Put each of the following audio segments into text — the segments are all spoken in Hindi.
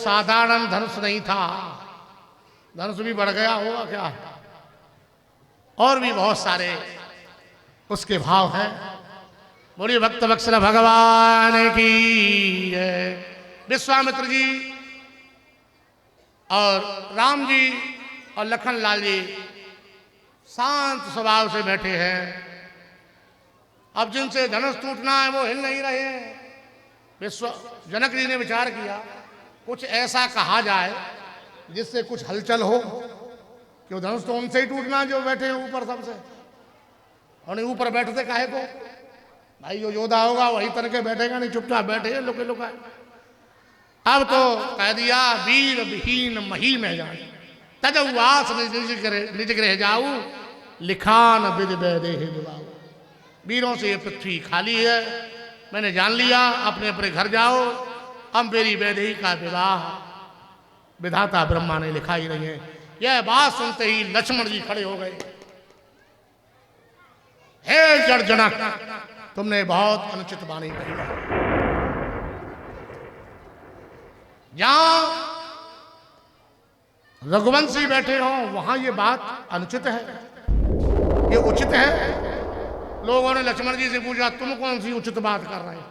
साधारण धनुष नहीं था, धनुष भी बढ़ गया होगा क्या, और भी बहुत सारे उसके भाव हैं। बोलिए भक्त वत्सल भगवान की जय। विश्वामित्र जी और राम जी और लखन लाल जी शांत स्वभाव से बैठे हैं। अब जिनसे धनुष टूटना है वो हिल नहीं रहे हैं। जनक जी ने विचार किया कुछ ऐसा कहा जाए जिससे कुछ हलचल हो, क्यों धनुष तो उनसे ही टूटना जो बैठे हैं ऊपर सबसे, और ऊपर बैठते काहे को भाई, जो योद्धा होगा वही तरह के बैठेगा, नहीं चुपचाप बैठे हैं लुके लुका। अब तो कह दिया वीर विहीन मही में जाए तजवास निज गृह जाऊ लिखान विद वैदेह विवाह। वीरों से ये पृथ्वी खाली है, मैंने जान लिया, अपने अपने घर जाओ, अब मेरी वैदेही का विवाह विधाता ब्रह्मा ने लिखा ही नहीं है। यह बात सुनते ही लक्ष्मण जी खड़े हो गए। हे जड़ जनक, तुमने बहुत अनुचित वाणी कही। जहां रघुवंशी बैठे हो वहां ये बात अनुचित है, ये उचित है। लोगों ने लक्ष्मण जी से पूछा तुम कौन सी उचित बात कर रहे हो।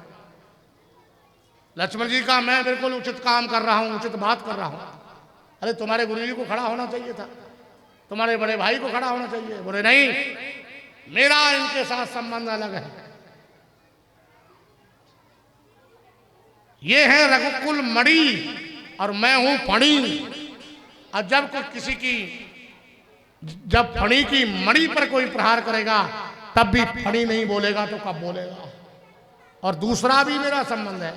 लक्ष्मण जी का मैं बिल्कुल उचित काम कर रहा हूं, उचित बात कर रहा हूं। अरे तुम्हारे गुरु जी को खड़ा होना चाहिए था, तुम्हारे बड़े भाई को खड़ा होना चाहिए। बोले नहीं, मेरा इनके साथ संबंध अलग है। ये है रघुकुल मणि और मैं हूं फणी। और जब कोई किसी की, जब फणी की मणि पर कोई प्रहार करेगा तब भी फणी नहीं बोलेगा तो कब बोलेगा। और दूसरा भी मेरा संबंध है,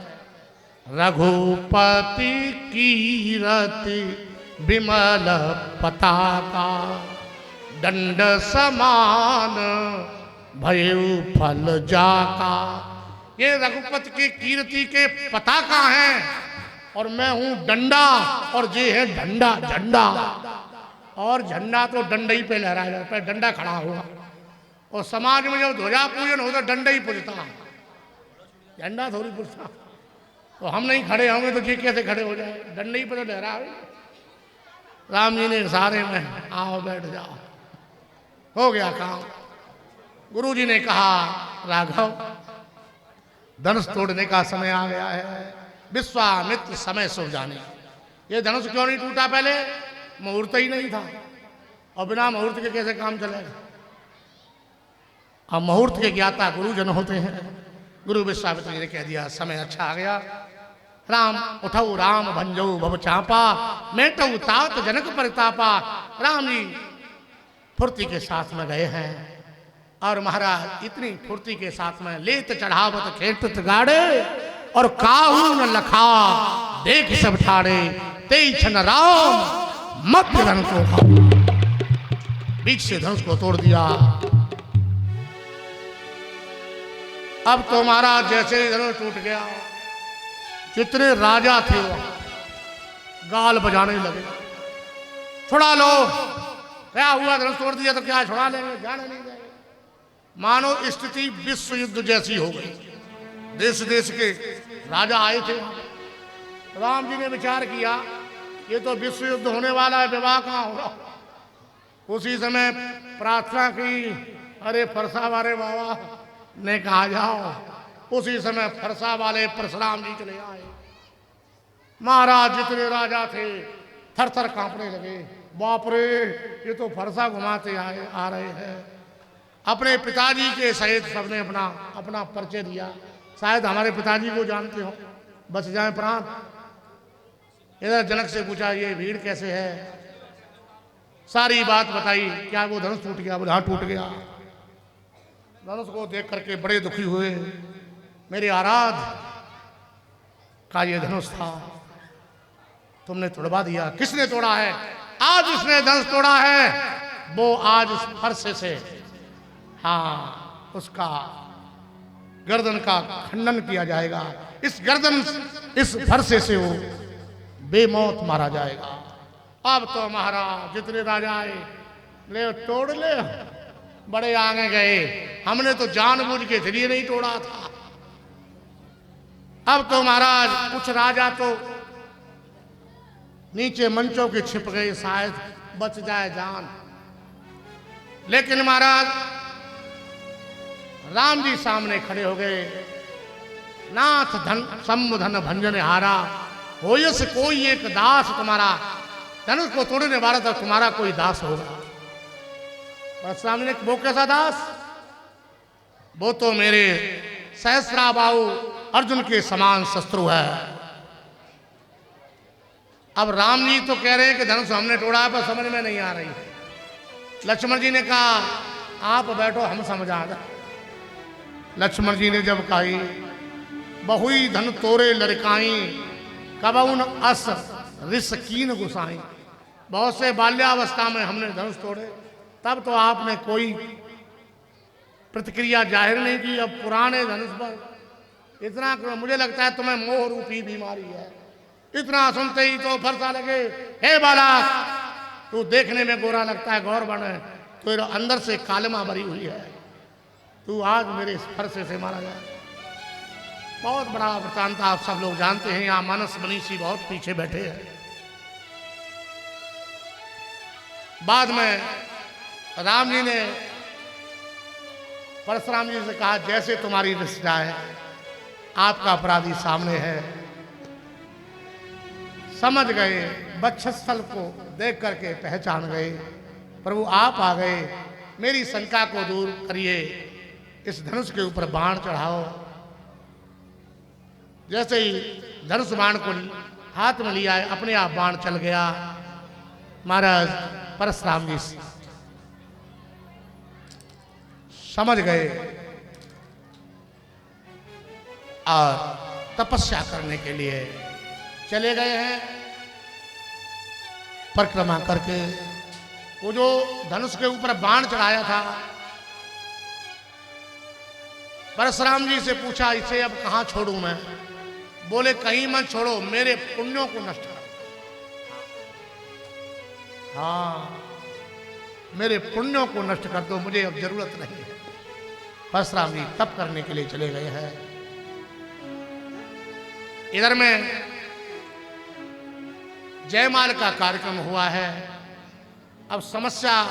रघुपति कीरति विमल पताका दंड समान भयउ फल जाका। ये रघुपति की कीर्ति के पताका हैं और मैं हूं डंडा, और ये है झंडा झंडा। और झंडा तो डंडा ही पे लहराया जाता है, डंडा खड़ा होगा। और समाज में जब ध्वजा पूजन हो तो डंडा ही पूजता, झंडा थोड़ी पूजता। तो हम नहीं खड़े होंगे तो ये कैसे खड़े हो जाए, डंडा ही पे तो लहरा। राम जी ने इशारे में आओ बैठ जाओ, हो गया काम। गुरु जी ने कहा राघव धनुष तोड़ने का समय आ गया है, विश्वामित्र समय सो जाने। ये धनुष क्यों नहीं टूटा, पहले मुहूर्त ही नहीं था, और बिना मुहूर्त के कैसे काम चलेगा। अब मुहूर्त के ज्ञाता गुरुजन होते हैं। गुरु विश्वामित्र जी ने कह दिया समय अच्छा आ गया। राम उठऊ राम भंजऊ भव चापा मेटऊ तात जनक परितापा। राम जी फुर्ती के साथ में गए हैं, और महाराज इतनी फुर्ती के साथ में लेत चढ़ावत खेतत गाड़े, और काहू न लखा देख सब ठाड़े तेई छन राम मध्य धनुष को उठाओ। बीच से धनुष को तोड़ दिया। अब तो महाराज जैसे धनुष टूट गया, जितने राजा थे वो गाल बजाने लगे, छुड़ा लो। क्या हुआ, धनुष तोड़ दिया तो क्या छुड़ा लेंगे, जाने नहीं देंगे। मानो स्थिति विश्व युद्ध जैसी हो गई। देश देश के राजा आए थे। राम जी ने विचार किया ये तो विश्व युद्ध होने वाला है, विवाह कहाँ होगा। उसी समय प्रार्थना की, अरे फरसा वाले बाबा ने कहा जाओ। उसी समय फरसा वाले परशुराम जी चले आए। महाराज जितने राजा थे थर थर कांपने लगे। बाप रे, ये तो फरसा घुमाते आ रहे हैं। अपने पिताजी के सहित सबने अपना अपना परिचय दिया। शायद हमारे पिताजी को जानते हो, बच जाए प्राण। इधर जनक से पूछा ये भीड़ कैसे है, सारी बात बताई। क्या वो धनुष टूट गया, बोले हाँ टूट गया। धनुष को देख करके बड़े दुखी हुए। मेरे आराध का ये धनुष था, तुमने तोड़वा दिया। किसने तोड़ा है? आज उसने धनुष तोड़ा है, वो आज उस फरसे से, हाँ, उसका गर्दन का खंडन किया जाएगा। इस गर्दन, इस फरसे से वो बेमौत मारा जाएगा। अब तो महाराज जितने राजा आए, ले तोड़ ले, बड़े आगे गए। हमने तो जानबूझ के इसलिए नहीं तोड़ा था। अब तो महाराज कुछ राजा तो नीचे मंचों के छिप गए, शायद बच जाए जान। लेकिन महाराज राम जी सामने खड़े हो गए। नाथ धन सम्मुधन भंजन हारा, होयस कोई एक दास तुम्हारा, धनुष को तोड़ने वाला तो तुम्हारा कोई दास होगा। परशुराम ने, वो कैसा दास? वो तो मेरे सहस्राबाहु अर्जुन के समान शत्रु है। अब राम जी तो कह रहे हैं कि धनुष हमने तोड़ा, पर समझ में नहीं आ रही। लक्ष्मण जी ने कहा आप बैठो, हम समझा दें। लक्ष्मण जी ने जब कही, बहुई धन तोरे लड़काई, कबउन अस रिस कीन गुसाई। बहुत से बाल्यावस्था में हमने धनुष तोड़े, तब तो आपने कोई प्रतिक्रिया जाहिर नहीं की। अब पुराने धनुष पर इतना, मुझे लगता है तुम्हें मोह रूपी बीमारी है। इतना सुनते ही तो फरसा लगे, हे बालक तू देखने में गोरा लगता है, गौर बने तो अंदर से कालिमा भरी हुई है, तू आज मेरे फरसे से मारा जाए। बहुत बड़ा वृतांत आप सब लोग जानते हैं। यहाँ मानस मनीषी बहुत पीछे बैठे हैं। बाद में राम जी ने परशुराम जी से कहा, जैसे तुम्हारी निष्ठा है, आपका अपराधी सामने है। समझ गए, वक्षस्थल को देख करके पहचान गए। प्रभु आप आ गए, मेरी शंका को दूर करिए, इस धनुष के ऊपर बाण चढ़ाओ। जैसे ही धनुष बाण को हाथ में लिया, अपने आप बाण चल गया। महाराज परशुराम जी समझ गए और तपस्या करने के लिए चले गए हैं। परिक्रमा करके वो जो धनुष के ऊपर बाण चढ़ाया था, परशुराम जी से पूछा, इसे अब कहां छोड़ूं मैं? बोले कहीं मत छोड़ो, मेरे पुण्यों को नष्ट करो। हाँ, मेरे पुण्यों को नष्ट कर दो, मुझे अब जरूरत नहीं है। परशुराम जी तप करने के लिए चले गए हैं। इधर में जयमाल का कार्यक्रम हुआ है। अब समस्या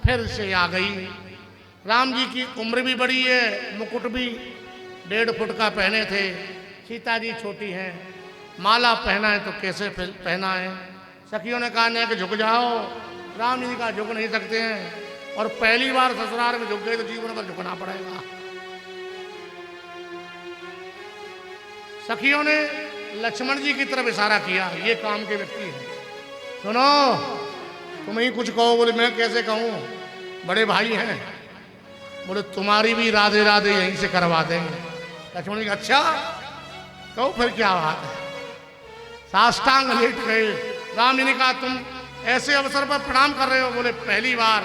फिर से आ गई। राम जी की उम्र भी बड़ी है, मुकुट भी 1.5 फुट का पहने थे। सीता जी छोटी हैं, माला पहना है तो कैसे पहना है? सखियों ने कहा कि झुक जाओ। राम जी का झुक नहीं सकते हैं, और पहली बार ससुराल में झुक गए तो जीवन भर झुकना पड़ेगा। सखियों ने लक्ष्मण जी की तरफ इशारा किया, ये काम के व्यक्ति हैं, सुनो तुम ही कुछ कहो। बोले मैं कैसे कहूँ, बड़े भाई हैं। बोले तुम्हारी भी राधे राधे यहीं से करवा देंगे। लक्ष्मण जी अच्छा, तो फिर क्या बात है? साष्टांग लेट गए। राम जी ने कहा तुम ऐसे अवसर पर प्रणाम कर रहे हो? बोले पहली बार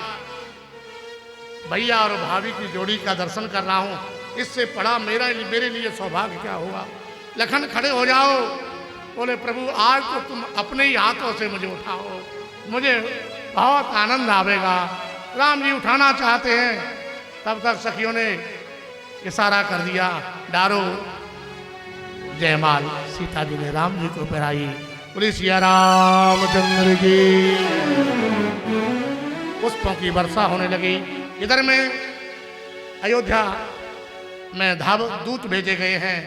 भैया और भाभी की जोड़ी का दर्शन कर रहा हूँ, इससे बड़ा मेरे लिए सौभाग्य क्या होगा। लखन खड़े हो जाओ। बोले प्रभु आज तो तुम अपने ही हाथों से मुझे उठाओ, मुझे बहुत आनंद आवेगा। राम जी उठाना चाहते हैं, तब तक सखियों ने इशारा कर दिया, डारो। जयमाल सीता जी ने राम जी को पहनाई। बोले सिया रामचंद्र की। पुष्पों की वर्षा होने लगी। इधर में अयोध्या में दूत भेजे गए हैं,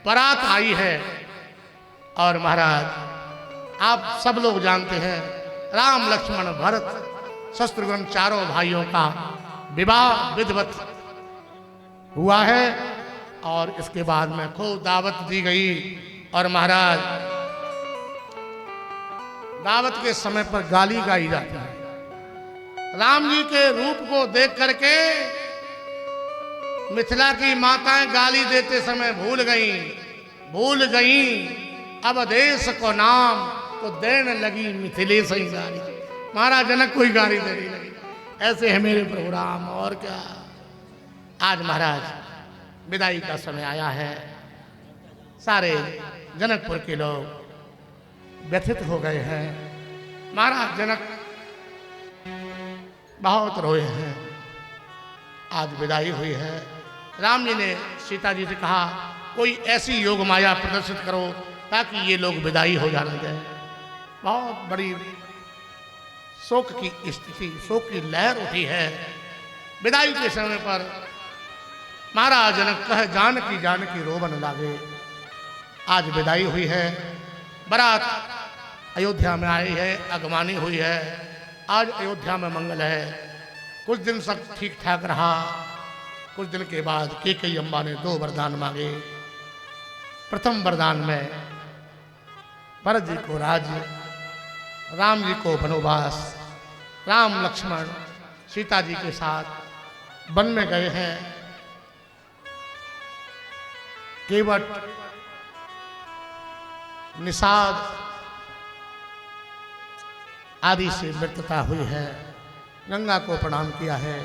बारात आई है। और महाराज आप सब लोग जानते हैं, राम लक्ष्मण भरत शत्रुघ्न चारों भाइयों का विवाह विधिवत हुआ है। और इसके बाद में खूब दावत दी गई। और महाराज दावत के समय पर गाली गाई जाती है। राम जी के रूप को देख करके मिथिला की माताएं गाली देते समय भूल गईं अब देश को नाम, तो देने लगी मिथिलेश ही गाली। महाराज जनक कोई गाली देने लगी। ऐसे है मेरे प्रभु राम। और क्या, आज महाराज विदाई का समय आया है। सारे जनकपुर के लोग व्यथित हो गए हैं। महाराज जनक बहुत रोए हैं। आज विदाई हुई है। राम जी ने सीता जी से कहा कोई ऐसी योग माया प्रदर्शित करो ताकि ये लोग विदाई हो जाने दें। बहुत बड़ी शोक की स्थिति, शोक की लहर उठी है। विदाई के समय पर महाराज जनक कह जानकी रोबन लागे। आज विदाई हुई है, बारात अयोध्या में आई है, अगवानी हुई है। आज अयोध्या में मंगल है। कुछ दिन सब ठीक ठाक रहा। कुछ दिन के बाद कैकेयी अम्बा ने 2 वरदान मांगे। प्रथम वरदान में भरत जी को राज्य, राम जी को वनवास। राम लक्ष्मण सीता जी के साथ वन में गए हैं। केवट, निषाद आदि से मृत्यता हुई है। गंगा को प्रणाम किया है।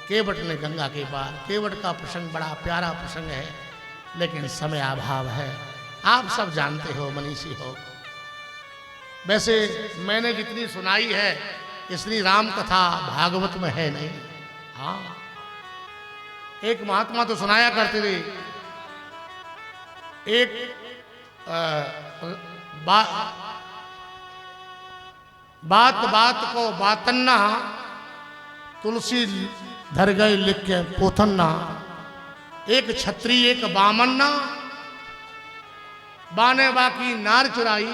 केवट ने गंगा के पार। केवट का प्रसंग बड़ा प्यारा प्रसंग है, लेकिन समय अभाव है। आप सब जानते हो, मनीषी हो। वैसे मैंने जितनी सुनाई है इतनी राम कथा भागवत में है नहीं। हाँ, एक महात्मा तो सुनाया करते थे। एक बात बात को बातन्ना, तुलसी धर गए लिख के पोथन्ना। एक छत्री एक बामन्ना, बाने बाकी नार चुराई,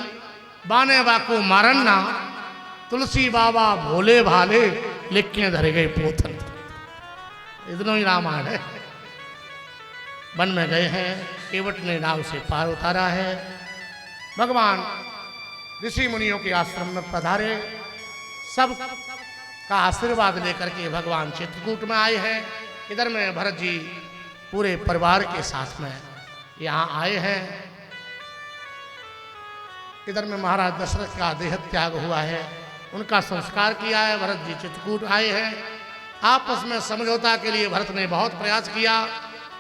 बाने बाको मारन्ना। तुलसी बाबा भोले भाले लिख के धर गए पोथन। इतना ही रामायण है। वन में गए हैं। केवट ने नाव से पार उतारा है। भगवान ऋषि मुनियों के आश्रम में पधारे। सब का आशीर्वाद लेकर के भगवान चित्रकूट में आए हैं। इधर में भरत जी पूरे परिवार के साथ में यहाँ आए हैं। इधर में महाराज दशरथ का देह त्याग हुआ है, उनका संस्कार किया है। भरत जी चित्रकूट आए हैं। आपस में समझौता के लिए भरत ने बहुत प्रयास किया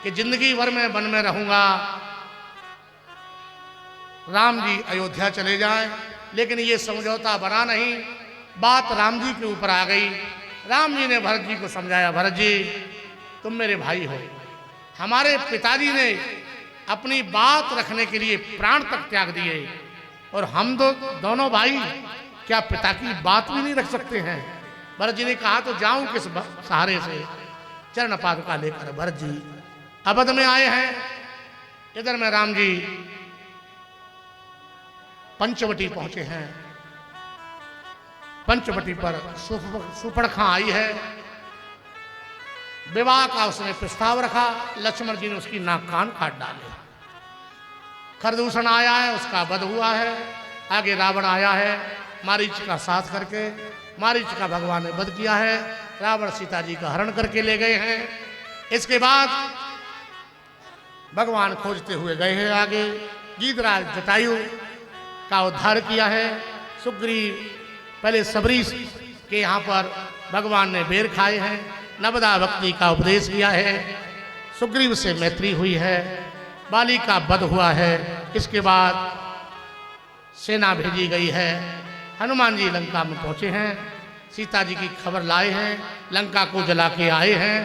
कि जिंदगी भर में वन में रहूंगा, राम जी अयोध्या चले जाएं, लेकिन ये समझौता बना नहीं। बात राम जी के ऊपर आ गई। राम जी ने भरत जी को समझाया, भरत जी तुम मेरे भाई हो। हमारे पिताजी ने अपनी बात रखने के लिए प्राण तक त्याग दिए, और हम दोनों भाई क्या पिता की बात भी नहीं रख सकते हैं? भरत जी ने कहा तो जाऊं किस सहारे से? चरण पादुका लेकर भरत जी अवध में आए हैं। इधर में राम जी पंचवटी पहुंचे हैं। पंचवटी पर सुपर्णखा आई है। विवाह का उसने प्रस्ताव रखा। लक्ष्मण जी ने उसकी नाक कान काट डाले। खरदूषण आया है, उसका वध हुआ है। आगे रावण आया है मारीच का साथ करके। मारीच का भगवान ने वध किया है। रावण सीता जी का हरण करके ले गए हैं। इसके बाद भगवान खोजते हुए गए हैं आगे। गीधराज जटायु का उद्धार किया है। सुग्रीव पहले सबरी के यहाँ पर भगवान ने बेर खाए हैं। नवदा भक्ति का उपदेश किया है। सुग्रीव से मैत्री हुई है। बाली का वध हुआ है। इसके बाद सेना भेजी गई है। हनुमान जी लंका में पहुँचे हैं। सीता जी की खबर लाए हैं। लंका को जला के आए हैं।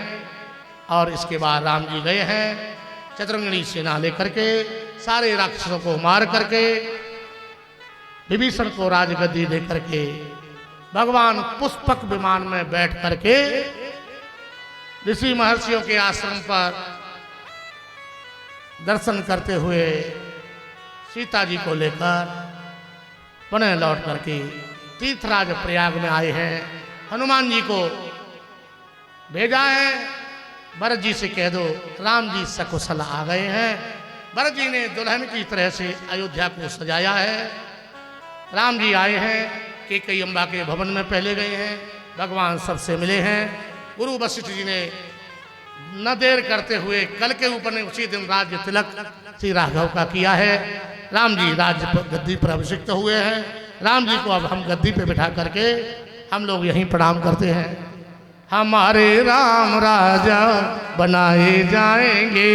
और इसके बाद राम जी गए हैं चतुरंगिणी सेना लेकर के, सारे राक्षसों को मार करके, विभीषण को राजगद्दी दे करके भगवान पुष्पक विमान में बैठ करके ऋषि महर्षियों के आश्रम पर दर्शन करते हुए सीता जी को लेकर पुनः लौट करके तीर्थराज प्रयाग में आए हैं। हनुमान जी को भेजा है, भरत जी से कह दो राम जी सकुशल आ गए हैं। भरत जी ने दुल्हन की तरह से अयोध्या को सजाया है। राम जी आए हैं, कैकेयी अम्बा के भवन में पहले गए हैं, भगवान सबसे मिले हैं। गुरु वशिष्ठ जी ने न देर करते हुए कल के ऊपर ने उसी दिन राज्य तिलक श्री राघव का किया है। राम जी राज्य गद्दी पर अभिषिक्त हुए हैं। राम जी को अब हम गद्दी पे बिठा करके हम लोग यहीं प्रणाम करते हैं। हमारे राम राजा बनाए जाएंगे,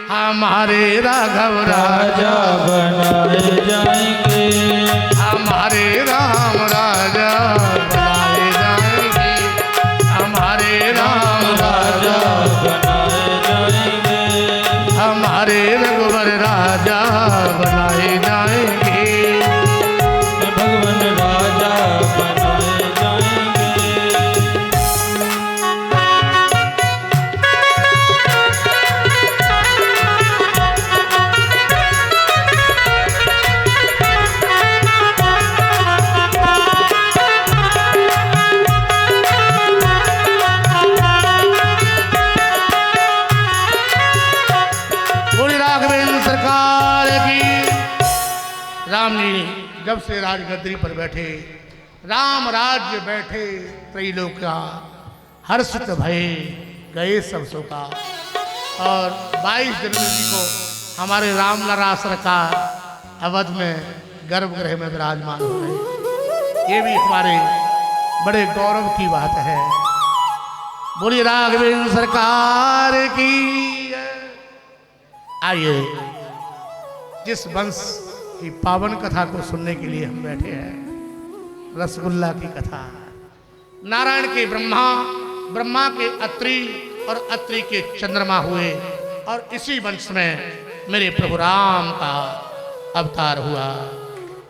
हमारे राघव राजा बनाए जाएंगे, हमारे राम राजा बनाए जाएंगे, हमारे राम राजा बनाए जाएंगे, हमारे रघुवर राजा बनाए जाएंगे। भगवान जब से राजगद्दी पर बैठे, राम राज्य बैठे त्रैलोक्या, हर्षित भय गए सब शोका। और 22 जनवरी को हमारे रामलला सरकार अवध में गर्भगृह में विराजमान हो रहे। ये भी हमारे बड़े गौरव की बात है। बोलिए राघवेंद्र सरकार की। आइए, जिस वंश की पावन कथा को सुनने के लिए हम बैठे हैं, रसगुल्ला की कथा। नारायण के ब्रह्मा, ब्रह्मा के अत्रि और अत्रि के चंद्रमा हुए, और इसी वंश में मेरे प्रभु राम का अवतार हुआ।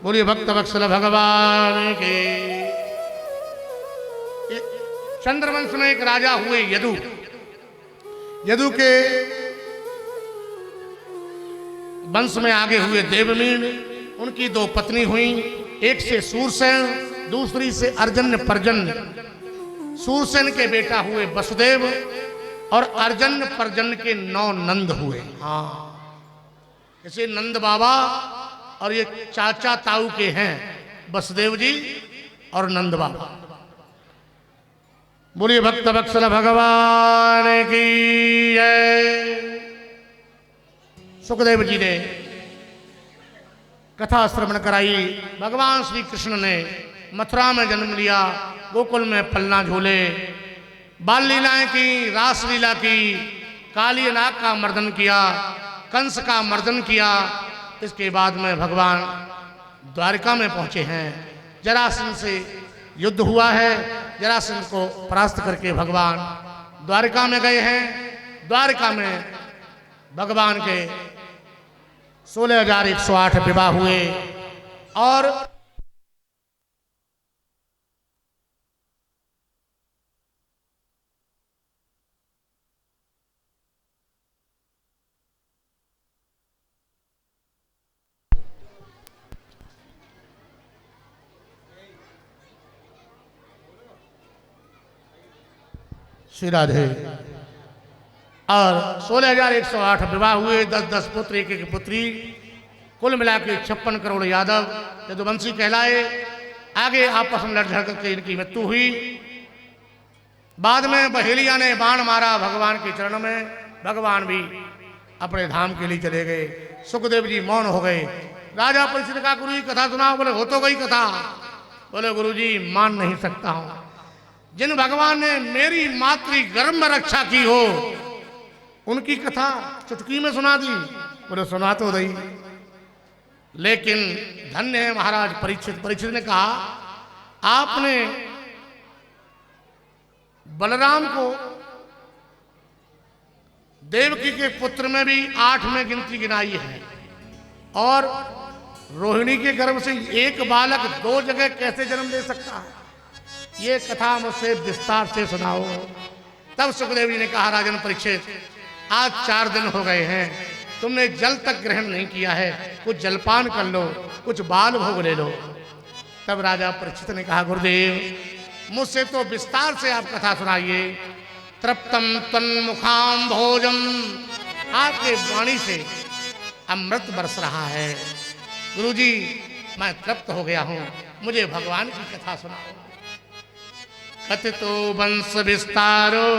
बोलिए भक्त वत्सल भगवान के। चंद्रवंश में एक राजा हुए यदु। यदु के वंश में आगे हुए देवमीन। उनकी 2 पत्नी हुई, एक से सूरसेन, दूसरी से अर्जन्य पर्जन्य। सूरसेन के बेटा हुए वसुदेव, और अर्जन्य पर्जन्य के 9 नंद हुए। हाँ, जैसे नंद बाबा और ये चाचा ताऊ के हैं वसुदेव जी और नंद बाबा। बोलिए भक्त वत्सल भगवान की जय। सुखदेव जी ने कथा श्रवण कराई। भगवान श्री कृष्ण ने मथुरा में जन्म लिया, गोकुल में पलना झूले, बाल लीलाएं की, रासलीला की, काली नाग का मर्दन किया, कंस का मर्दन किया। इसके बाद में भगवान द्वारिका में पहुंचे हैं। जरासंध से युद्ध हुआ है, जरासंध को परास्त करके भगवान द्वारिका में गए हैं। द्वारिका में भगवान के 16,108 विवाह हुए, और श्री राधे। और 16,108 विवाह हुए, 10-10 पुत्र, एक पुत्री, कुल मिला के 56 करोड़ यादव यदुवंशी कहलाए। आगे आपस में लड़ झड़ करके इनकी मृत्यु हुई। बाद में बहेलिया ने बाण मारा भगवान के चरण में, भगवान भी अपने धाम के लिए चले गए। सुखदेव जी मौन हो गए। राजा परीक्षित का गुरु जी कथा सुनाओ। बोले हो तो गई कथा। बोले गुरु जी मान नहीं सकता हूं। जिन भगवान ने मेरी मातृ गर्भ में रक्षा की हो, उनकी कथा चुटकी में सुना दी। बोले सुना तो दई, लेकिन धन्य है महाराज परीक्षित। परीक्षित ने कहा आपने बलराम को देवकी के पुत्र में भी 8 में गिनती गिनाई है, और रोहिणी के गर्भ से एक बालक 2 जगह कैसे जन्म ले सकता है, ये कथा मुझसे विस्तार से सुनाओ। तब सुखदेव जी ने कहा राजन परीक्षित, आज 4 दिन हो गए हैं, तुमने जल तक ग्रहण नहीं किया है, कुछ जलपान कर लो, कुछ बाल भोग ले लो। तब राजा परीक्षित ने कहा गुरुदेव मुझसे तो विस्तार से आप कथा सुनाइए। तृप्तम तन्मुखाम भोजम, आपके वाणी से अमृत बरस रहा है। गुरुजी मैं तृप्त हो गया हूं, मुझे भगवान की कथा सुनाओ। कथितो वंश विस्तारो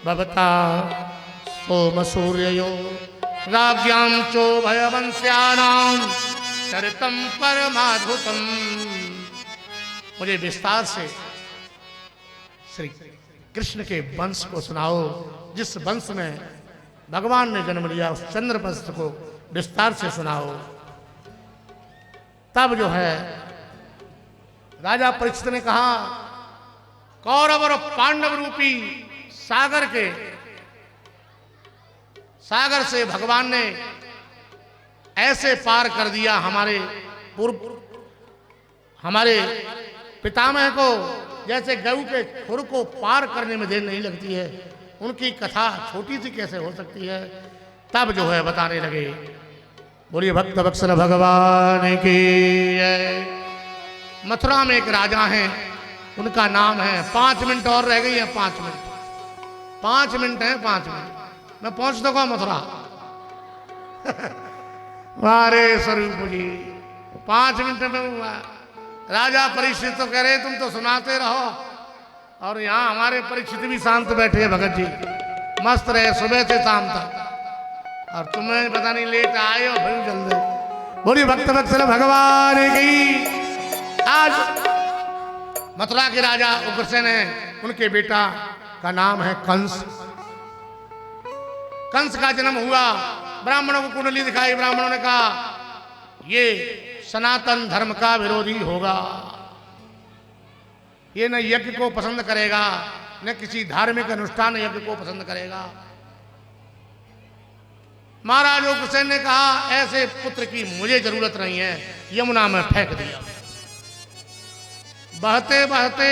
भवता सोम सूर्यो राज्ञां चो भयवंश्यानां चरितम परमाद्भुतम। मुझे विस्तार से श्री कृष्ण के वंश को सुनाओ, जिस वंश में भगवान ने जन्म लिया उस चंद्र वंश को विस्तार से सुनाओ। तब जो है राजा परीक्षित ने कहा कौरव और पांडव रूपी सागर से भगवान ने ऐसे पार कर दिया हमारे पितामह को, जैसे गऊ के खुर को पार करने में देर नहीं लगती है। उनकी कथा छोटी सी कैसे हो सकती है। तब जो है बताने लगे। बोलिए भक्त वत्सल भगवान की जय। मथुरा में एक राजा हैं, उनका नाम है, 5 मिनट और रह गई है, 5 मिनट, 5 मिनट है, 5 मिनट मैं पहुंच दूंगा मथुरा। वारे स्वरूप जी 5 मिनट में हुआ। राजा परीक्षित तो कह रहे तुम तो सुनाते रहो, और यहाँ हमारे परीक्षित भी शांत बैठे हैं भगत जी, मस्त रहे सुबह से शाम तक, और तुम्हें पता नहीं लेट आए हो फिर जल्दी। बोली भक्त वत्सल भगवान की। आज मथुरा के राजा उग्रसेन हैं, उनके बेटा का नाम है कंस। कंस का जन्म हुआ, ब्राह्मणों को कुंडली दिखाई, ब्राह्मणों ने कहा ये सनातन धर्म का विरोधी होगा, ये न यज्ञ को पसंद करेगा, न किसी धार्मिक अनुष्ठान यज्ञ को पसंद करेगा। महाराज उग्रसेन ने कहा ऐसे पुत्र की मुझे जरूरत नहीं है, यमुना में फेंक दिया। बहते बहते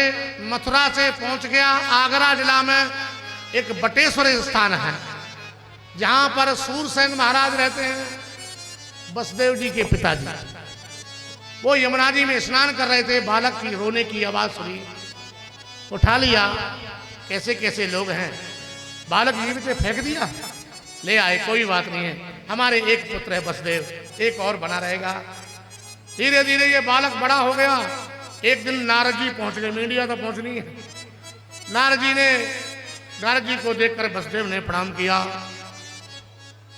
मथुरा से पहुंच गया आगरा जिला में एक बटेश्वर स्थान है, जहां पर सूरसेन महाराज रहते हैं, बसदेव जी के पिताजी। वो यमुना जी में स्नान कर रहे थे, बालक की रोने की आवाज सुनी, उठा लिया, कैसे कैसे लोग हैं, बालक जीवित पे फेंक दिया, ले आए, कोई बात नहीं है, हमारे एक पुत्र है बसदेव, एक और बना रहेगा। धीरे धीरे ये बालक बड़ा हो गया। एक दिन नारद जी पहुंच गए, मीडिया तो पहुंचनी है। नारद जी को देखकर बसदेव ने प्रणाम किया,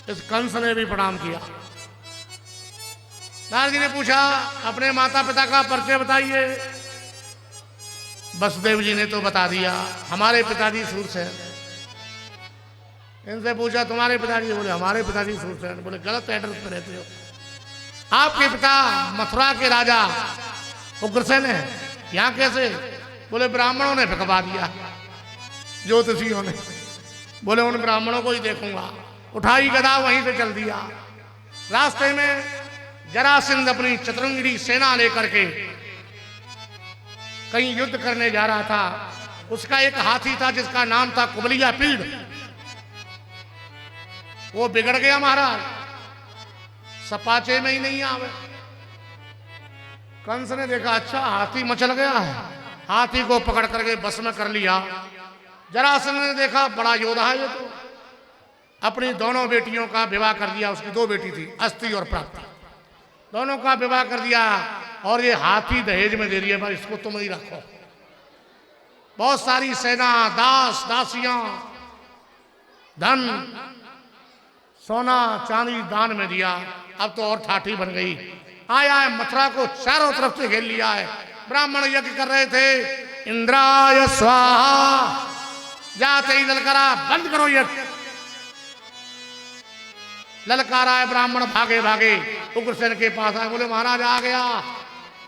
इस कंस ने भी प्रणाम किया। नारद जी ने पूछा अपने माता पिता का परिचय बताइए। बसदेव जी ने तो बता दिया, हमारे पिताजी सूरसेन। इनसे पूछा तुम्हारे पिताजी, बोले हमारे पिताजी सूरसेन। बोले गलत एड्रेस पे रहते हो, आपके पिता मथुरा के राजा उग्रसेन है, यहाँ कैसे? बोले ब्राह्मणों ने फेंकवा दिया, ज्योतिषियों ने। बोले उन ब्राह्मणों को ही देखूंगा। उठाई गदा वहीं से चल दिया। रास्ते में जरासंध अपनी चतुरंगी सेना लेकर के कहीं युद्ध करने जा रहा था। उसका एक हाथी था जिसका नाम था कुबलिया पीड़, वो बिगड़ गया महाराज, सपाचे में ही नहीं आवे। कंस ने देखा अच्छा हाथी मचल गया है, हाथी को पकड़ करके बस में कर लिया। जरासंध ने देखा बड़ा योद्धा है ये तो, अपनी दोनों बेटियों का विवाह कर दिया। उसकी 2 बेटी थी, अस्ति और प्राप्ति, दोनों का विवाह कर दिया, और ये हाथी दहेज में दे दिया, भाई इसको तुम ही रखो। बहुत सारी सेना, दास दासियां, धन सोना चांदी दान में दिया। अब तो और ठाठी बन गई। आया है मथुरा को चारों तरफ से घेर लिया है। ब्राह्मण यज्ञ कर रहे थे, इंद्राय स्वाहा, जाते ही ललकारा बंद करो यज्ञ। ललकारा है, ब्राह्मण भागे भागे उग्रसेन के पास आए, बोले महाराज आ गया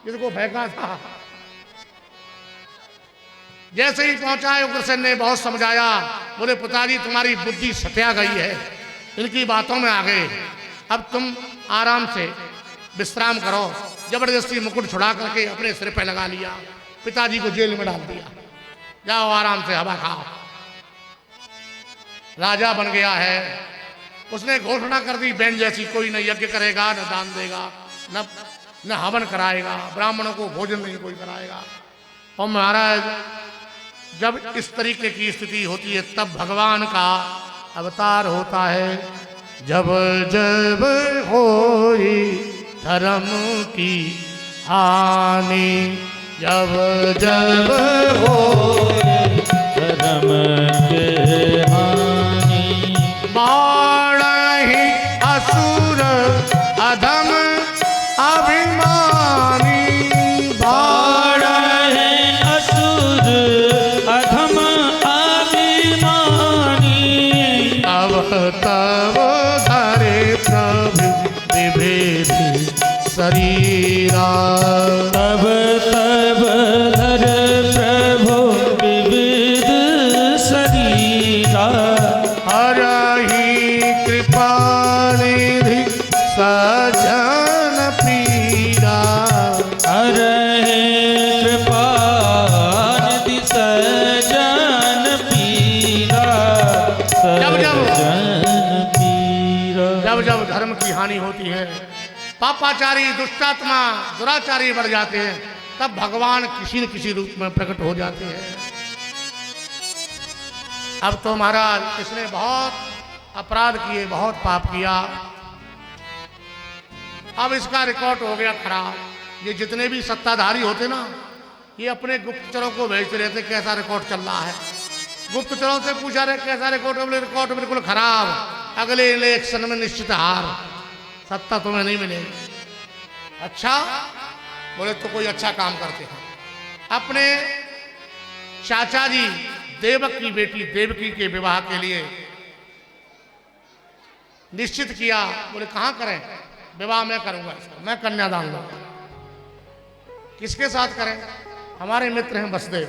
जिसको फेंका था। जैसे ही पहुंचा है उग्रसेन ने बहुत समझाया, बोले पिताजी तुम्हारी बुद्धि सत्या गई है, इनकी बातों में आ गए, अब तुम आराम से विश्राम करो। जबरदस्ती मुकुट छुड़ा करके अपने सिर पे लगा लिया, पिताजी को जेल में डाल दिया, जाओ आराम से हवा खाओ। राजा बन गया है, उसने घोषणा कर दी बैन जैसी, कोई न यज्ञ करेगा, न दान देगा, न हवन कराएगा, ब्राह्मणों को भोजन नहीं कोई कराएगा। और महाराज जब इस तरीके की स्थिति होती है तब भगवान का अवतार होता है। जब जब होई धर्म की हानि, जब जब होई धर्म के हानि, बाढ़हि असुर अधम अभिमानी, बाढ़हि असुर अधम अभिमानी, अब तब धरे प्रभु विभेद शरीरा, तब तब धर प्रभु विविध शरीरा, हरहि कृपा निधि सज्जन पीरा, हरहि कृपा निधि सज्जन पीरा, सज्जन पीरा। जब जब धर्म की हानि होती है, पापाचारी दुष्टात्मा दुराचारी बढ़ जाते हैं, तब भगवान किसी न किसी रूप में प्रकट हो जाते हैं। अब तो महाराज इसने बहुत अपराध किए, बहुत पाप किया। अब इसका रिकॉर्ड हो गया खराब। ये जितने भी सत्ताधारी होते ना, ये अपने गुप्तचरों को भेजते रहते कैसा रिकॉर्ड चल रहा है। गुप्तचरों से पूछा रहे कैसा रिकॉर्ड, बोले रिकॉर्ड बिल्कुल खराब, अगले इलेक्शन में निश्चित हार, सत्ता तुम्हें नहीं मिलेगी। अच्छा, बोले तो कोई अच्छा काम करते हैं। अपने चाचा जी देवक की बेटी देवकी के विवाह के लिए निश्चित किया। बोले कहाँ करें विवाह? मैं करूंगा इसका, मैं कन्यादान लूंगा। किसके साथ करें? हमारे मित्र हैं वसुदेव।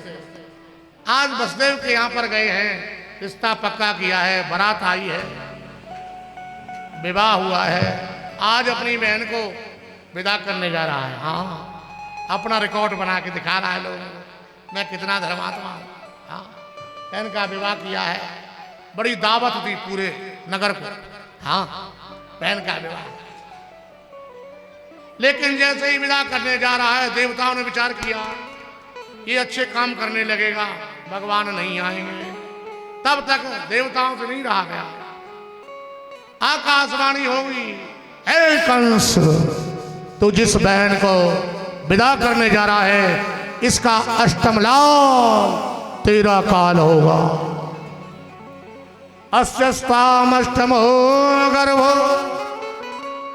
आज वसुदेव के यहाँ पर गए हैं, रिश्ता पक्का किया है, बारात आई है, विवाह हुआ है। आज अपनी बहन को विदा करने जा रहा है। हाँ, अपना रिकॉर्ड बना के दिखा रहा है लोगों को, मैं कितना धर्मात्मा हूँ। हाँ, बहन का विवाह किया है, बड़ी दावत दी पूरे नगर को। हाँ, बहन का विवाह। लेकिन जैसे ही विदा करने जा रहा है, देवताओं ने विचार किया ये अच्छे काम करने लगेगा, भगवान नहीं आएंगे। तब तक देवताओं से नहीं रहा गया, आकाशवाणी होगी, हे कंस, तू जिस बहन को विदा करने जा रहा है इसका अष्टम लाभ तेरा काल होगा। अस्यस्तामष्टमो गर्भो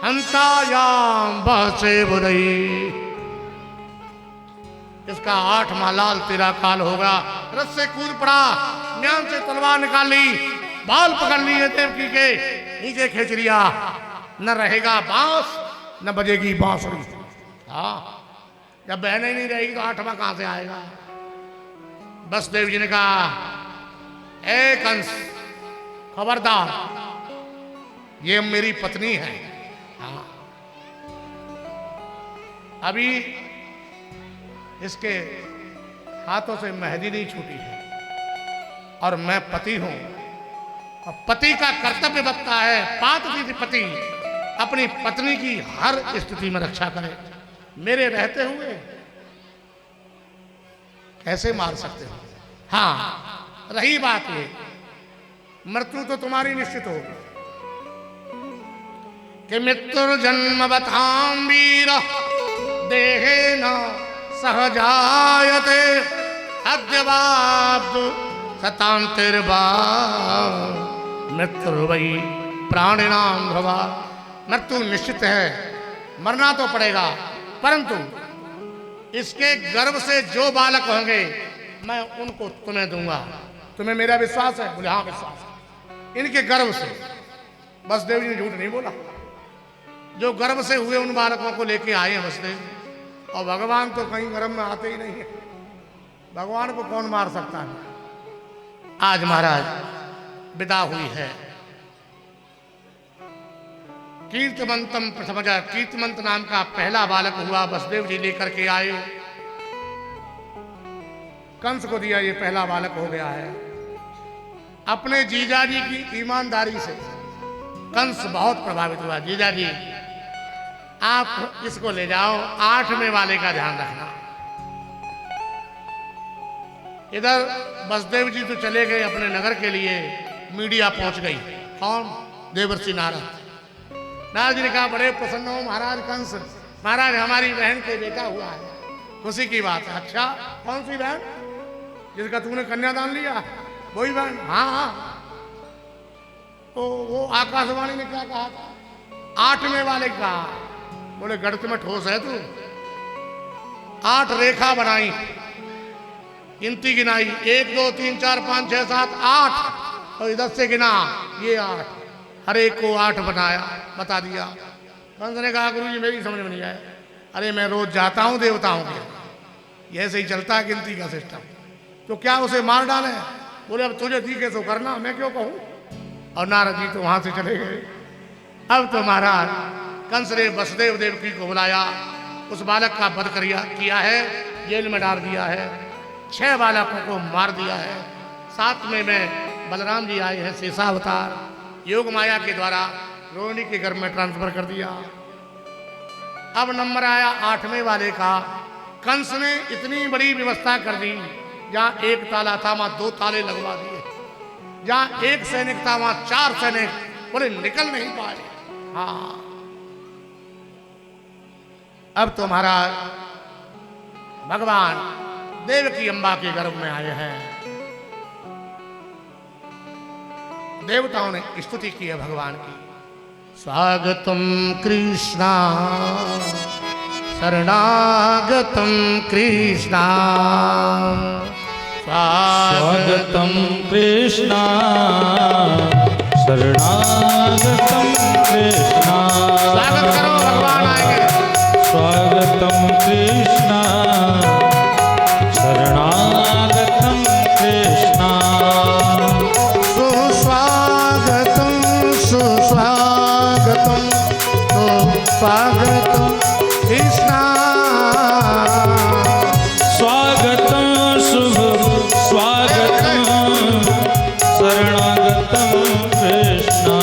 हंतायाम बहसे बुरई। इसका 8वां लाल तेरा काल होगा। रथ से कूद पड़ा, म्यान से तलवार निकाली, बाल पकड़ लिए देवकी के, नीचे खींच लिया। न रहेगा बांस न बजेगी बांसुरी। हाँ, जब बहनें नहीं रहेगी तो 8वां कहां से आएगा? वसुदेव जी ने कहा, ए कंस, खबरदार, ये मेरी पत्नी है। हाँ, अभी इसके हाथों से मेहंदी नहीं छूटी है और मैं पति हूं, और पति का कर्तव्य बनता है पात्र पति अपनी पत्नी की हर स्थिति में रक्षा करे। मेरे रहते हुए कैसे मार सकते हो? हाँ, रही बात ये, मृत्यु तो तुम्हारी निश्चित होगी कि मृत्यु जन्म बताम वीर देहे न सहजायते अद्यवाब्दु सतांतिर्वा मृत्यु वही प्राणिनाम ध्रुवा। मृत्यु निश्चित है, मरना तो पड़ेगा, परंतु इसके गर्भ से जो बालक होंगे मैं उनको तुम्हें दूंगा। तुम्हें मेरा विश्वास है? बोले हाँ विश्वास है। इनके गर्भ से, वसुदेव जी ने झूठ नहीं बोला, जो गर्भ से हुए उन बालकों को लेके आए हैं वसुदेव। और भगवान तो कहीं गर्भ में आते ही नहीं है, भगवान को कौन मार सकता है? आज महाराज विदा हुई है। कीर्तिमंतम प्रथमजा, कीर्तिमंत नाम का पहला बालक हुआ, वसुदेव जी लेकर के आए, कंस को दिया, ये पहला बालक हो गया है। अपने जीजा जी की ईमानदारी से कंस बहुत प्रभावित हुआ। जीजा जी आप इसको ले जाओ, 8वें वाले का ध्यान रखना। इधर वसुदेव जी तो चले गए अपने नगर के लिए, मीडिया पहुंच गई। कौन? देवर्षि नारद। नारद जी ने कहा, बड़े प्रसन्न हो महाराज कंस, महाराज हमारी बहन के बेटा हुआ है, खुशी की बात है। अच्छा, कौन सी बहन? जिसका तूने कन्यादान लिया, वही बहन? हाँ हाँ। तो वो आकाशवाणी ने क्या कहा था? 8वें वाले का। बोले गणित में ठोस है तू। 8 रेखा बनाई, गिनती गिनाई, 1 2 3 4 5 6 7 8, और इधर से गिना, ये 8, हर एक को 8 बनाया, बता दिया। कंस ने कहा, गुरु जी मेरी समझ में नहीं आया। अरे मैं रोज जाता हूँ देवताओं के, ये ऐसे ही चलता है गिनती का सिस्टम, तो क्या उसे मार डाले? बोले अब तुझे दिखे तो करना, मैं क्यों कहूँ। और नारद जी तो वहां से चले गए। अब तो महाराज कंस ने वसुदेव देवकी को बुलाया, उस बालक का वध किया है, जेल में डाल दिया है, 6 बालकों को मार दिया है। 7वें में बलराम जी आए हैं, शेषावतार, योग माया के द्वारा रोहिणी के घर में ट्रांसफर कर दिया। अब नंबर आया 8वें वाले का। कंस ने इतनी बड़ी व्यवस्था कर दी, जहाँ 1 ताला था वहां 2 ताले लगवा दिए, जहाँ 1 सैनिक था वहां 4 सैनिक, बोले निकल नहीं पाए। हाँ, अब तो महाराज भगवान देवकी अम्बा के गर्भ में आए हैं। देवताओं ने स्तुति की है भगवान की। स्वागतम कृष्णा शरणागतम कृष्णा स्वागतं कृष्णा शरणागतं कृष्णा। स्वागत करो भगवान आएंगे। स्वागतं कृष्णा शरणागतं कृष्णा। सुस्वागतम सुस्वागतम सुस्वागतम कृष्णा। स्वागतं शुभ स्वागतं शरणागतं कृष्णा।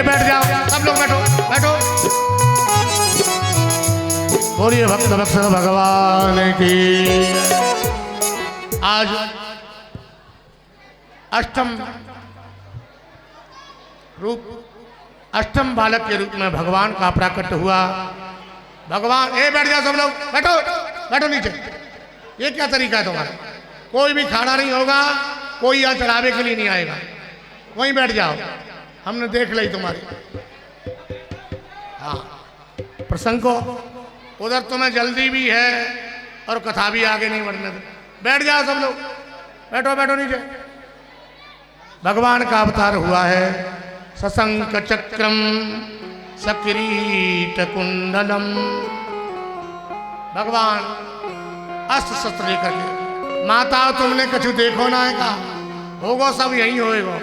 बैठ जाओ सब लोग, बैठो बैठो। बोलिए भक्त वत्सल भगवान की। आज अष्टम रूप, अष्टम बालक के रूप में भगवान का प्राकट्य हुआ। भगवान बैठ जाओ सब लोग, बैठो बैठो नीचे। ये क्या तरीका है तुम्हारा? कोई भी खाना नहीं होगा, कोई यहाँ चढ़ावे के लिए नहीं आएगा, वहीं बैठ जाओ। हमने देख ली तुम्हारी। हाँ, प्रसंग को उधर तुम्हें जल्दी भी है और कथा भी आगे नहीं बढ़ने दे। बैठ जाओ सब लोग, बैठो बैठो नीचे। भगवान का अवतार हुआ है। सशंक चक्रम सकिरीट कुंडलम। भगवान अस्त्र शस्त्र लेकर के। माता तुमने कछु देखो ना है का, होगो सब यहीं होएगो।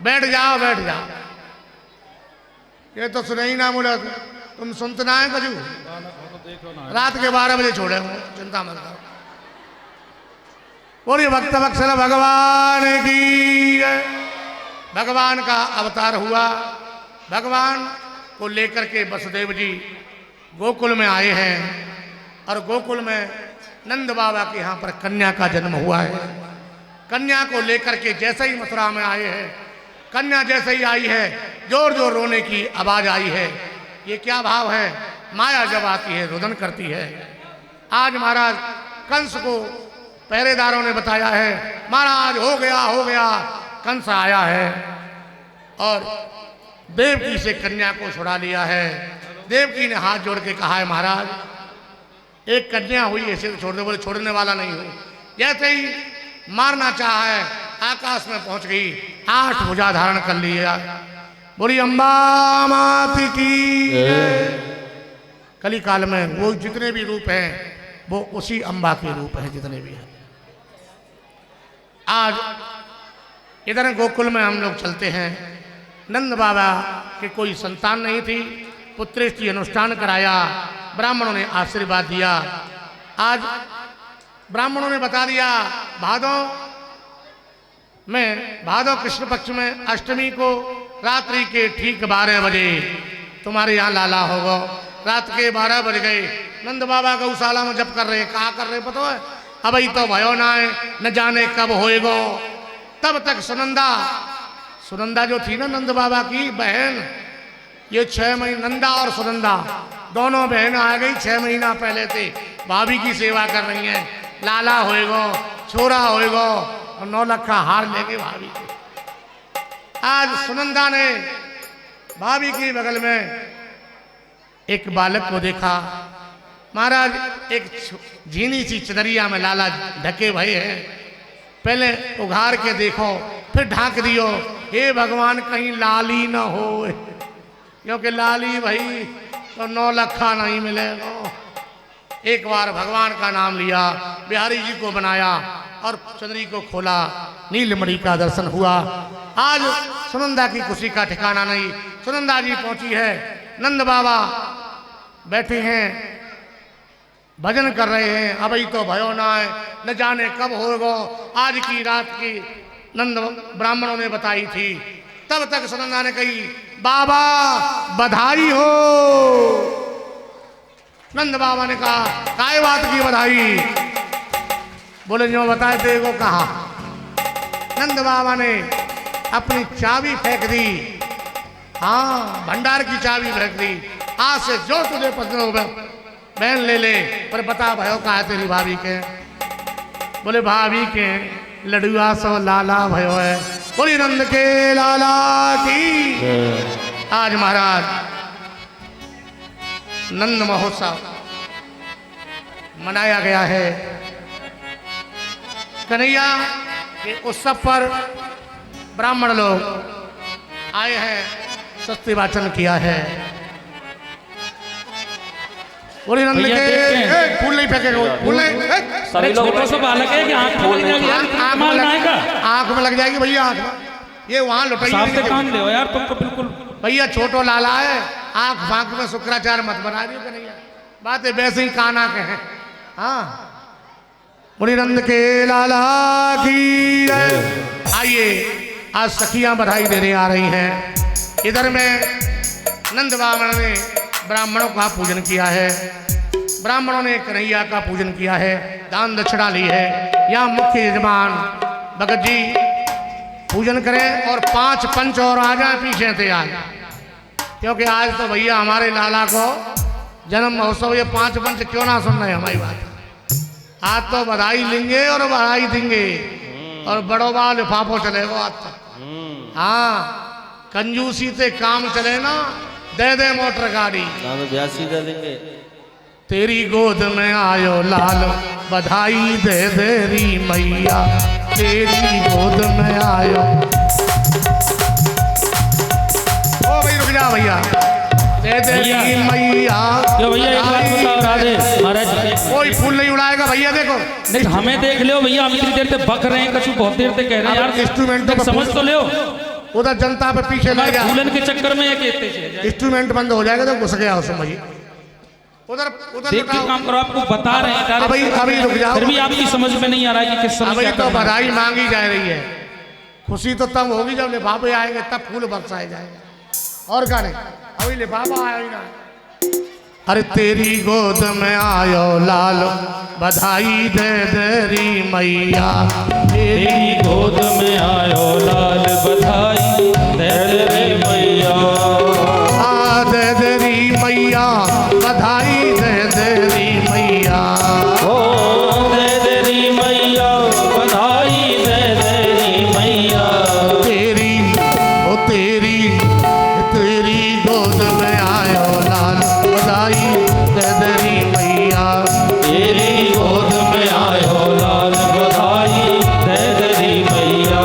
बैठ जाओ बैठ जाओ। ये तो सुने ही ना मुझे, तुम सुनते ना है कछु। रात के 12 बजे छोड़े हो, चिंता मत करो। बोलिए भक्त वत्सल भगवान की। भगवान का अवतार हुआ। भगवान को लेकर के वसुदेव जी गोकुल में आए हैं और गोकुल में नंद बाबा के यहाँ पर कन्या का जन्म हुआ है। कन्या को लेकर के जैसे ही मथुरा में आए हैं, कन्या जैसे ही आई है, जोर जोर रोने की आवाज आई है। ये क्या भाव है? माया जब आती है रुदन करती है। आज महाराज कंस को पहरेदारों ने बताया है, महाराज हो गया कंस आया है और देवकी से कन्या को छुड़ा लिया है। देवकी ने हाथ जोड़ के कहा है, महाराज एक कन्या हुई ऐसे तो छोड़ दो। बोले छोड़ने वाला नहीं हूं। जैसे ही मारना चाहा है, आकाश में पहुंच गई, 8 भुजा धारण कर लिया। बोली अम्बा माती की। कली काल में वो जितने भी रूप हैं वो उसी अम्बा के रूप हैं जितने भी हैं। आज इधर गोकुल में हम लोग चलते हैं। नंद बाबा के कोई संतान नहीं थी, पुत्रेष्टि अनुष्ठान कराया, ब्राह्मणों ने आशीर्वाद दिया। आज ब्राह्मणों ने बता दिया भादो कृष्ण पक्ष में अष्टमी को रात्रि के ठीक 12 बजे तुम्हारे यहाँ लाला होगा। रात के 12 बज गए। नंद बाबा गौशाला में जप कर रहे, कहा कर रहे पता है? अब ही तो भयो ना है, न जाने कब होएगो। तब तक सुनंदा जो थी ना नंद बाबा की बहन, ये 6 महीने, नंदा और सुनंदा दोनों बहन आ गई। 6 महीना पहले से भाभी की सेवा कर रही हैं। लाला होएगो, छोरा होएगो और 9 लाख का हार लेंगे भाभी के। आज सुनंदा ने भाभी के बगल में एक बालक को देखा। महाराज एक झीनी सी चदरिया में लाला ढके भये हैं। पहले उघार के देखो, फिर ढांक दियो। हे भगवान कहीं लाली न हो, क्योंकि लाली भाई तो 9 लखा नहीं मिलेगा। एक बार भगवान का नाम लिया, बिहारी जी को बनाया और चंद्री को खोला, नीलमणि का दर्शन हुआ। आज सुनंदा की खुशी का ठिकाना नहीं। सुनंदा जी पहुंची है, नंद बाबा बैठे हैं, भजन कर रहे हैं। अब ही तो भयो ना है, न जाने कब होगा। आज की रात की नंद ब्राह्मणों ने बताई थी। तब तक सुनंदा ने कही, बाबा बधाई हो। नंद बाबा ने कहा, काय बात की बधाई? बोले जो बताए थे वो कहा। नंद बाबा ने अपनी चाबी फेंक दी। हाँ, भंडार की चाबी फेंक दी। आज से जो तुझे पसंद हो बहन ले ले, पर बता भयो कहा है तेरी भाभी के? बोले भाभी के लडुआ सो लाला भयो है। बोली नंद के लाला की। आज महाराज नंद महोत्सव मनाया गया है। कन्हैया के उत्सव पर ब्राह्मण लोग आए हैं, सस्ती वाचन किया है। बोली नंद के फूल नहीं फेंकेगा, फूल नहीं। सभी लोग छोटा सा बालक है कि आंख में लग जाएगी, आंख में लग जाएगी भैया, आंख में। ये वहां लुटाइए, साफ से कान ले यार तुमको बिल्कुल। भैया छोटो लाला है, आंख फांक में शुक्राचार्य मत बना रही हो कन्हैया, बातें वैसे ही काना के हैं। हाँ बोली नंद के लाला की। आइए आज सखियां बधाई देने आ रही हैं। इधर में नंद बाबा ने ब्राह्मणों का पूजन किया है, ब्राह्मणों ने कन्हैया का पूजन किया है, दान दक्षिणा ली है। यहाँ मुख्य यजमान भगत जी पूजन करें और 5 पंच और आ जाए पीछे से आज, क्योंकि आज तो भैया हमारे लाला को जन्म महोत्सव, ये 5 पंच क्यों ना सुन रहे हमारी बात। आज तो बधाई लेंगे और बधाई देंगे और बड़ों बा लिफाफो चलेगा आज तो। हाँ कंजूसी से काम चले ना, दे दे मोटर गाड़ी, ब्यासी दे देंगे। तेरी गोद में आयो लाल बधाई दे दे री मैया, तेरी गोद में आयो। ओ भाई रुक जा भैया, दे दे री मैया। भैया एक बात बताओ राधे महाराज, कोई फूल नहीं उड़ाएगा भैया। देखो नहीं हमें देख लो भैया, हम इतनी देर से बक रहे हैं, कछु बहुत देर से कह रहे हैं यार, इंस्ट्रूमेंट समझ तो लो। उधर जनता पे पीछे लग जा, फूलन के चक्कर में ये कहते इंस्ट्रूमेंट बंद हो जाएगा तो घुस गया उसमें भैया। उधर उधर देख के काम करो, आपको बता रहे हैं। अभी रुक जाओ, फिर भी आपकी समझ में नहीं आ रहा है कि किस समय अभी क्या तो करना है। बधाई मांगी जा रही है। खुशी तो तब होगी जब लिफाफे आएंगे, तब फूल बरसाए जाएंगे, और क्या नहीं। अभी लिफाफा आया ही ना। अरे तेरी गोद में आयो लाल बधाई दे दे री मैया, तेरी गोद में आयो लाल बधाई दे दे मैया, दे दे री मैया बधाई दे दे री मैया। ओ दे दे री मैया बधाई दे दे री मैया, तेरी ओ तेरी तेरी गोद में आयो लाल बधाई दे दे री मैया, तेरी गोद में आयो लाल बधाई दे दे री मैया।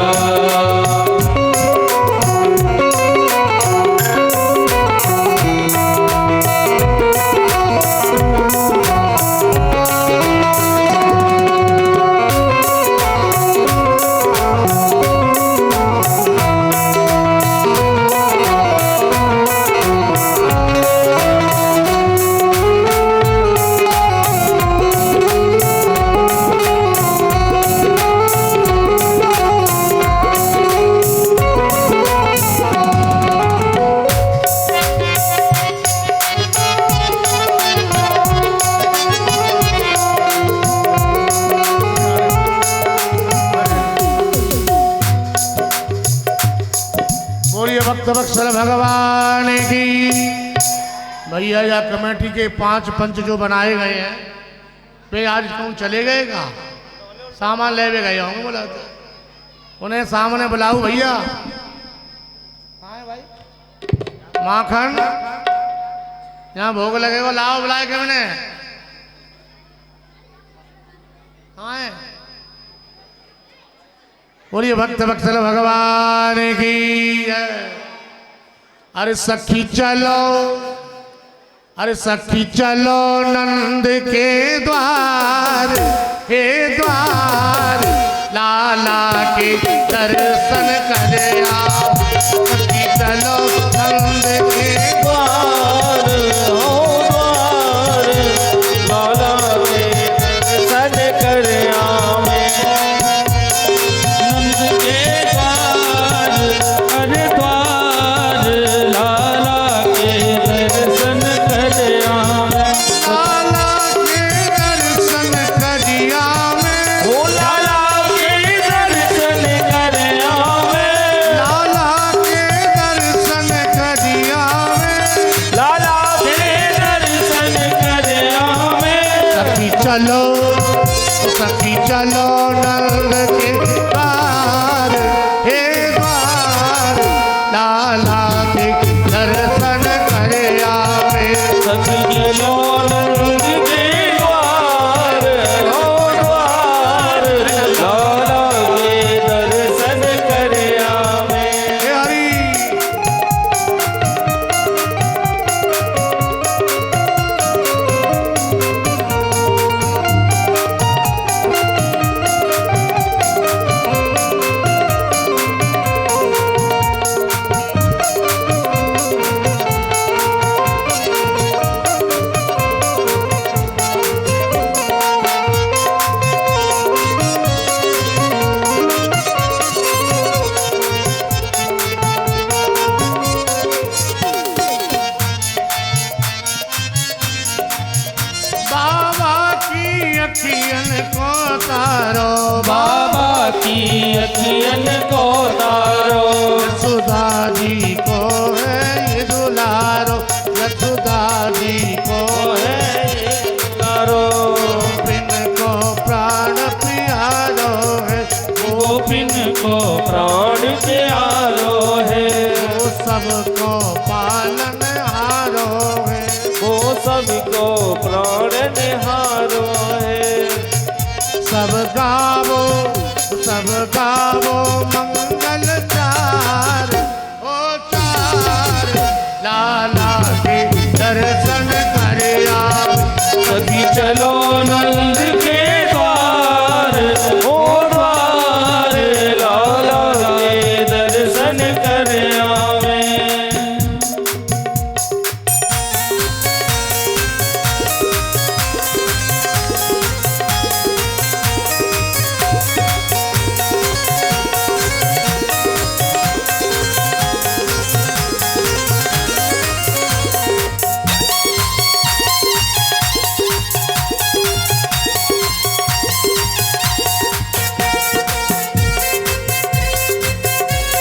बोलिए भक्त वत्सल भगवान की। भैया या कमेटी के 5 पंच जो बनाए गए हैं वे आज कौन चले गए का सामान ले भी गए होंगे, बोला उन्हें सामने बुलाओ भैया। हाँ भाई माखन यहाँ भोग लगेगा, लाओ बुलाए के मैंने। हाँ बोलिए भक्त वत्सल भगवान की। अरे सखी चलो, अरे सखी चलो नंद के द्वार, हे द्वार लाला के दर्शन करे आओ। सखी चलो नंद के द्वार, ओ द्वार लाला के दर्शन करे आवे। नंद के द्वार, अरे द्वार लाला के दर्शन करे आवे। लाला के दर्शन करिया में, ओ लाला के दर्शन करे आवे। चलो सखी चलो नंद के द्वार, हे द्वार लाला के दर्शन करे आवे। सखी चलो नंद के द्वार, ओ द्वार लाला के दर्शन करे आवे। हे हरि बाबा की अखियन को तारो, बाबा की अखियन को तारो, यशोदा जी को है ये दुलारो, यशोदा जी को है तारो गोपिन को प्राण प्यारो है, गोपिन को प्राण प्यारो है, वो सबको पालन हारो है। वो सबको प्राण निहारो है। सब गावो मंगल